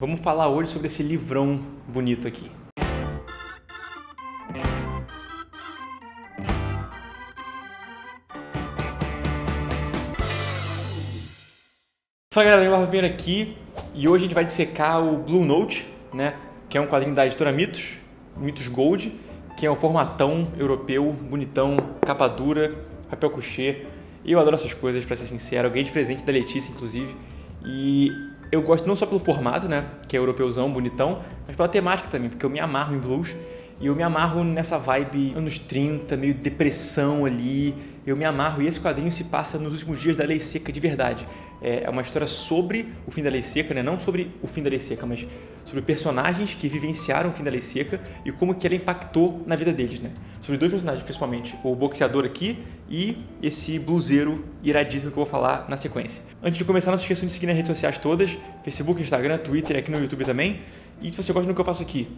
Vamos falar hoje sobre esse livrão bonito aqui. Fala galera, Daniel Barbeiro aqui e hoje a gente vai dissecar o Blue Note, né? Que é um quadrinho da editora Mitos, Mitos Gold, que é um formatão europeu, bonitão, capa dura, papel couché. Eu adoro essas coisas, pra ser sincero. Eu ganhei de presente da Letícia, inclusive. E eu gosto não só pelo formato, né, que é europeuzão, bonitão, mas pela temática também, porque eu me amarro em blues e eu me amarro nessa vibe anos 30, meio depressão ali. Eu me amarro e esse quadrinho se passa nos últimos dias da Lei Seca de verdade. É uma história sobre o fim da Lei Seca, né? Não sobre o fim da Lei Seca, mas sobre personagens que vivenciaram o fim da Lei Seca e como que ela impactou na vida deles, né? Sobre dois personagens principalmente, o boxeador aqui e esse bluseiro iradíssimo que eu vou falar na sequência. Antes de começar, não se esqueçam de seguir nas redes sociais todas, Facebook, Instagram, Twitter e aqui no YouTube também. E se você gosta do que eu faço aqui,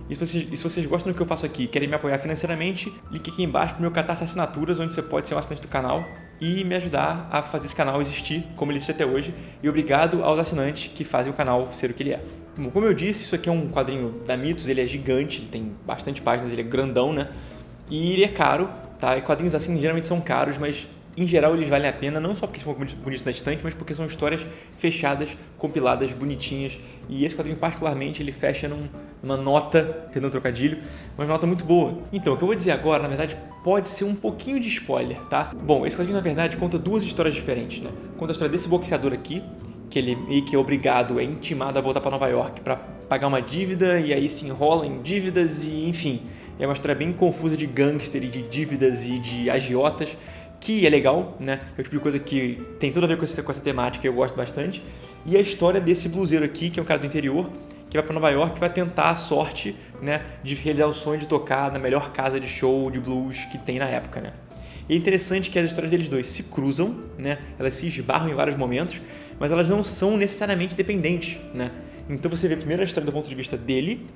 e se vocês gostam do que eu faço aqui e querem me apoiar financeiramente, link aqui embaixo pro meu Catarse Assinaturas, onde você pode ser um assinante do canal e me ajudar a fazer esse canal existir como ele existe até hoje. E obrigado aos assinantes que fazem o canal ser o que ele é. Bom, como eu disse, isso aqui é um quadrinho da Mitos, ele é gigante, ele tem bastante páginas, ele é grandão, né? E ele é caro, tá? E quadrinhos assim geralmente são caros, mas em geral eles valem a pena, não só porque são bonitos na estante, mas porque são histórias fechadas, compiladas, bonitinhas. E esse quadrinho particularmente, ele fecha numa nota, perdão o trocadilho, mas uma nota muito boa. Então, o que eu vou dizer agora, na verdade, pode ser um pouquinho de spoiler, tá? Bom, esse quadrinho, na verdade, conta duas histórias diferentes, né? Conta a história desse boxeador aqui, que ele meio que é obrigado, é intimado a voltar para Nova York para pagar uma dívida, e aí se enrola em dívidas e, enfim, é uma história bem confusa de gangster e de dívidas e de agiotas, que é legal, né? É o tipo de coisa que tem tudo a ver com essa temática e eu gosto bastante. E a história desse bluseiro aqui, que é um cara do interior, que vai para Nova York para tentar a sorte, né, de realizar o sonho de tocar na melhor casa de show de blues que tem na época, né? E é interessante que as histórias deles dois se cruzam, né? Elas se esbarram em vários momentos, mas elas não são necessariamente dependentes, né? Então você vê primeiro a história do ponto de vista dele,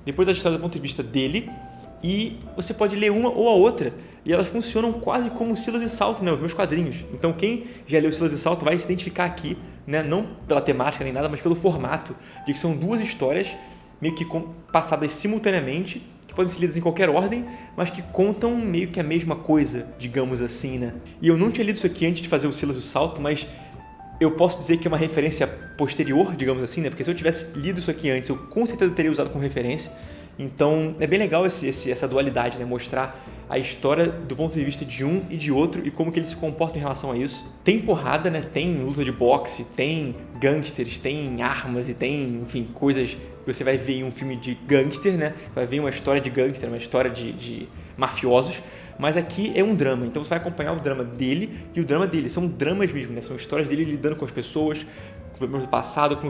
depois a história do ponto de vista dele, e você pode ler uma ou a outra e elas funcionam quase como Silas e Salto, né, os meus quadrinhos. Então quem já leu Silas e Salto vai se identificar aqui, né, não pela temática nem nada, mas pelo formato, de que são duas histórias meio que passadas simultaneamente, que podem ser lidas em qualquer ordem, mas que contam meio que a mesma coisa, digamos assim, né. E eu não tinha lido isso aqui antes de fazer o Silas e o Salto, mas eu posso dizer que é uma referência posterior, digamos assim, né, porque se eu tivesse lido isso aqui antes, eu com certeza teria usado como referência. Então é bem legal essa dualidade, né? Mostrar a história do ponto de vista de um e de outro e como que eles se comportam em relação a isso. Tem porrada, né? Tem luta de boxe, tem gangsters, tem armas e tem, enfim, coisas que você vai ver em um filme de gangster, né? Vai ver uma história de gangster, uma história de mafiosos, mas aqui é um drama, então você vai acompanhar o drama dele e o drama dele. São dramas mesmo, né? São histórias dele lidando com as pessoas, com problemas do passado, com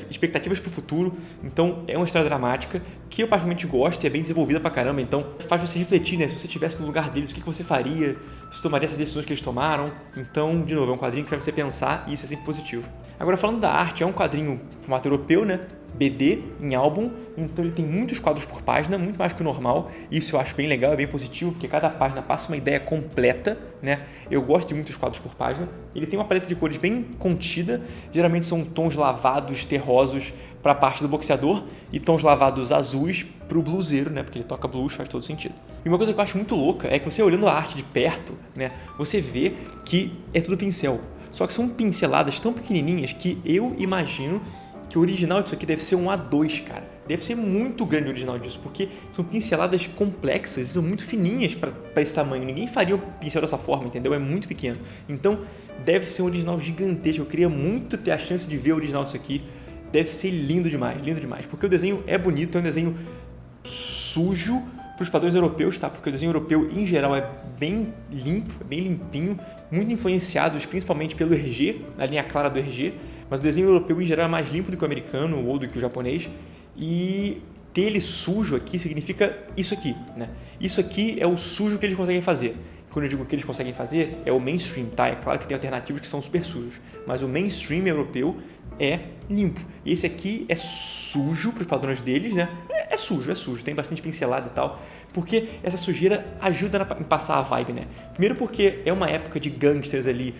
expectativas para o futuro. Então é uma história dramática que eu particularmente gosto e é bem desenvolvida pra caramba. Então faz você refletir, né? Se você estivesse no lugar deles, o que você faria? Você tomaria essas decisões que eles tomaram? Então, de novo, é um quadrinho que faz você pensar e isso é sempre positivo. Agora, falando da arte, é um quadrinho formato europeu, né? BD em álbum, então ele tem muitos quadros por página, muito mais que o normal. Isso eu acho bem legal, é bem positivo, porque cada página passa uma ideia completa, né? Eu gosto de muitos quadros por página. Ele tem uma paleta de cores bem contida, geralmente são tons lavados, terrosos para a parte do boxeador e tons lavados azuis para o bluseiro, né? Porque ele toca blues, faz todo sentido. E uma coisa que eu acho muito louca é que você olhando a arte de perto, né? Você vê que é tudo pincel, só que são pinceladas tão pequenininhas que eu imagino que o original disso aqui deve ser um A2, cara. Deve ser muito grande o original disso, porque são pinceladas complexas e são muito fininhas para esse tamanho. Ninguém faria um pincel dessa forma, entendeu? É muito pequeno. Então, deve ser um original gigantesco. Eu queria muito ter a chance de ver o original disso aqui. Deve ser lindo demais, porque o desenho é bonito, é um desenho sujo para os padrões europeus, tá? Porque o desenho europeu, em geral, é bem limpo, é bem limpinho, muito influenciados principalmente pelo RG, a linha clara do RG, mas o desenho europeu, em geral, é mais limpo do que o americano ou do que o japonês, e ter ele sujo aqui significa isso aqui, né? Isso aqui é o sujo que eles conseguem fazer. Quando eu digo que eles conseguem fazer, é o mainstream, tá? É claro que tem alternativas que são super sujos, mas o mainstream europeu é limpo. E esse aqui é sujo para os padrões deles, né? É sujo, tem bastante pincelada e tal, porque essa sujeira ajuda em passar a vibe, né? Primeiro porque é uma época de gangsters ali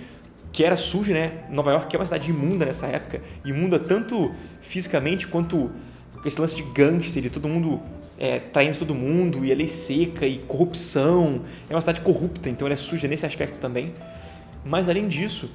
que era suja, né? Nova York, que é uma cidade imunda nessa época, imunda tanto fisicamente quanto esse lance de gangster, de todo mundo traindo todo mundo, e a lei seca, e corrupção. É uma cidade corrupta, então ela é suja nesse aspecto também. Mas além disso,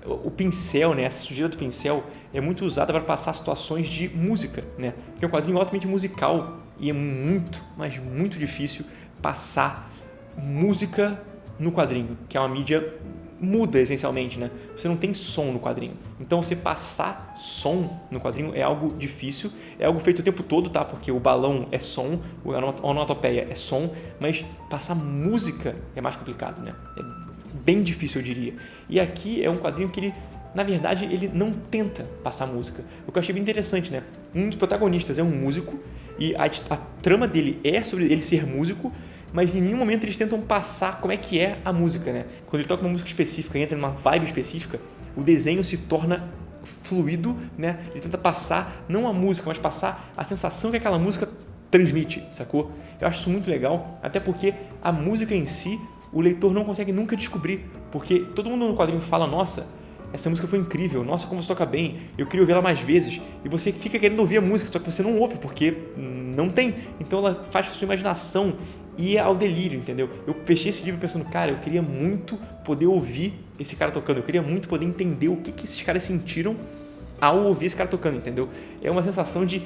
o pincel, né, essa sujeira do pincel é muito usada para passar situações de música, né? Porque é um quadrinho altamente musical e é muito, mas muito difícil passar música no quadrinho, que é uma mídia muda essencialmente, né? Você não tem som no quadrinho. Então você passar som no quadrinho é algo difícil, é algo feito o tempo todo, tá? Porque o balão é som, a onomatopeia é som, mas passar música é mais complicado, né? É bem difícil, eu diria. E aqui é um quadrinho que ele, na verdade, ele não tenta passar música. O que eu achei bem interessante, né? Um dos protagonistas é um músico e a trama dele é sobre ele ser músico, mas em nenhum momento eles tentam passar como é que é a música, né? Quando ele toca uma música específica, entra numa vibe específica, o desenho se torna fluido, né? Ele tenta passar, não a música, mas passar a sensação que aquela música transmite, sacou? Eu acho isso muito legal, até porque a música em si, o leitor não consegue nunca descobrir, porque todo mundo no quadrinho fala, nossa, essa música foi incrível, nossa, como você toca bem, eu queria ouvir ela mais vezes, e você fica querendo ouvir a música, só que você não ouve, porque não tem, então ela faz com a sua imaginação ir ao delírio, entendeu? Eu fechei esse livro pensando, cara, eu queria muito poder ouvir esse cara tocando, eu queria muito poder entender o que esses caras sentiram ao ouvir esse cara tocando, entendeu? É uma sensação de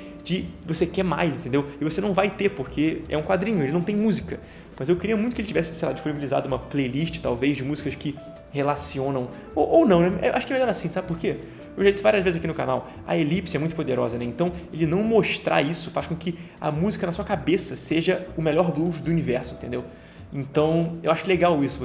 você quer mais, entendeu? E você não vai ter, porque é um quadrinho, ele não tem música. Mas eu queria muito que ele tivesse, sei lá, disponibilizado uma playlist, talvez, de músicas que relacionam, ou não, né? Eu acho que é melhor assim, sabe por quê? Eu já disse várias vezes aqui no canal, a elipse é muito poderosa, né? Então, ele não mostrar isso faz com que a música na sua cabeça seja o melhor blues do universo, entendeu? Então, eu acho legal isso,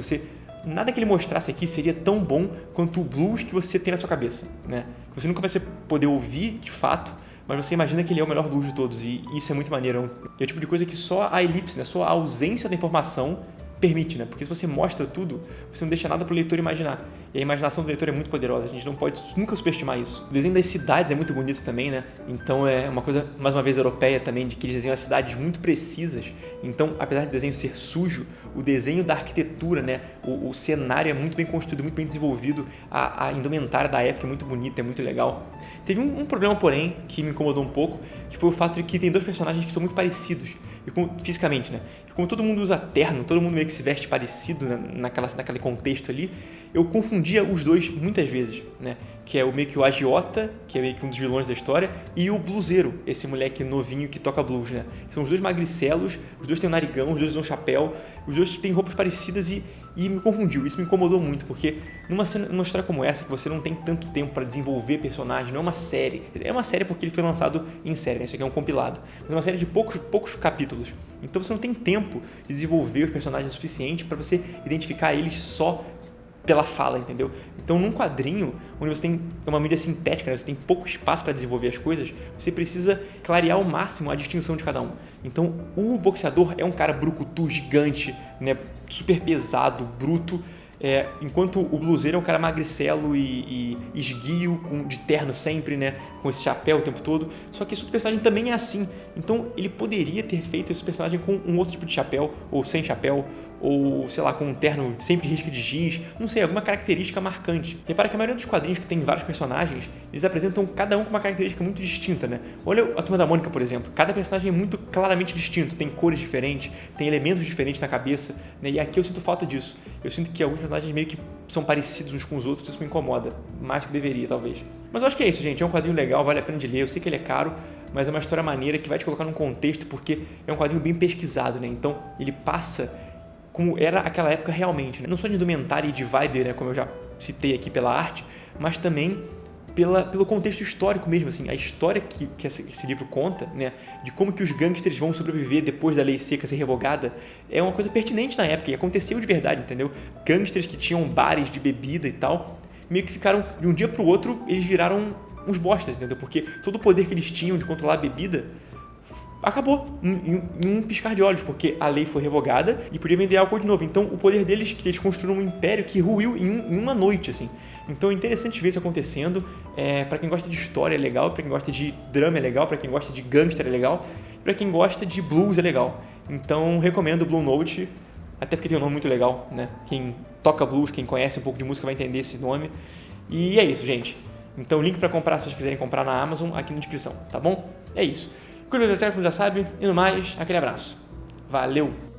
nada que ele mostrasse aqui seria tão bom quanto o blues que você tem na sua cabeça, né? Você nunca vai poder ouvir, de fato, mas você imagina que ele é o melhor blues de todos, e isso é muito maneiro. É o tipo de coisa que só a elipse, né? Só a ausência da informação permite, né? Porque se você mostra tudo, você não deixa nada para o leitor imaginar. E a imaginação do leitor é muito poderosa, a gente não pode nunca superestimar isso. O desenho das cidades é muito bonito também, né? Então é uma coisa, mais uma vez, europeia também, de que eles desenham as cidades muito precisas. Então, apesar do desenho ser sujo, o desenho da arquitetura, né? O cenário é muito bem construído, muito bem desenvolvido, a indumentária da época é muito bonita, é muito legal. Teve um problema, porém, que me incomodou um pouco, que foi o fato de que tem dois personagens que são muito parecidos, fisicamente, né? E como todo mundo usa terno, todo mundo meio que se veste parecido naquele contexto ali, eu confundia os dois muitas vezes, né? Que é meio que o agiota, que é meio que um dos vilões da história, e o bluseiro, esse moleque novinho que toca blues, né? São os dois magricelos, os dois têm um narigão, os dois usam um chapéu, os dois têm roupas parecidas e me confundiu. Isso me incomodou muito, porque numa história como essa, que você não tem tanto tempo para desenvolver personagem, não é uma série. É uma série porque ele foi lançado em série, né? Isso aqui é um compilado. Mas é uma série de poucos capítulos. Então você não tem tempo de desenvolver os personagens o suficiente para você identificar eles só pela fala, entendeu? Então, num quadrinho, onde você tem uma mídia sintética, né? Você tem pouco espaço para desenvolver as coisas, você precisa clarear ao máximo a distinção de cada um. Então, o boxeador é um cara brucutu, gigante, né? Super pesado, bruto, enquanto o bluseiro é um cara magricelo e esguio, de terno sempre, né? Com esse chapéu o tempo todo. Só que esse outro personagem também é assim. Então, ele poderia ter feito esse personagem com um outro tipo de chapéu, ou sem chapéu, ou, sei lá, com um terno sempre risco de giz, não sei, alguma característica marcante. Repara que a maioria dos quadrinhos que tem vários personagens, eles apresentam cada um com uma característica muito distinta, né? Olha a Turma da Mônica, por exemplo. Cada personagem é muito claramente distinto, tem cores diferentes, tem elementos diferentes na cabeça, né? E aqui eu sinto falta disso. Eu sinto que alguns personagens meio que são parecidos uns com os outros, isso me incomoda, mais do que deveria, talvez. Mas eu acho que é isso, gente. É um quadrinho legal, vale a pena de ler. Eu sei que ele é caro, mas é uma história maneira que vai te colocar num contexto, porque é um quadrinho bem pesquisado, né? Então, ele passa como era aquela época realmente, né? Não só de indumentária e de vibe, né? Como eu já citei aqui pela arte, mas também pelo contexto histórico mesmo, assim, a história que esse livro conta, né? De como que os gangsters vão sobreviver depois da lei seca ser revogada, é uma coisa pertinente na época e aconteceu de verdade, entendeu? Gangsters que tinham bares de bebida e tal, meio que ficaram, de um dia pro outro, eles viraram uns bostas, entendeu? Porque todo o poder que eles tinham de controlar a bebida acabou em um piscar de olhos, porque a lei foi revogada e podia vender álcool de novo. Então, o poder deles, que eles construíram um império que ruiu em uma noite, assim. Então, é interessante ver isso acontecendo. Para quem gosta de história é legal, para quem gosta de drama é legal, para quem gosta de gangster é legal, para quem gosta de blues é legal. Então, recomendo o Blue Note. até porque tem um nome muito legal, né? Quem toca blues, quem conhece um pouco de música vai entender esse nome. E é isso, gente. Então, link para comprar, se vocês quiserem comprar na Amazon, aqui na descrição, tá bom? É isso. Curiosidade, já sabe. E no mais, aquele abraço. Valeu!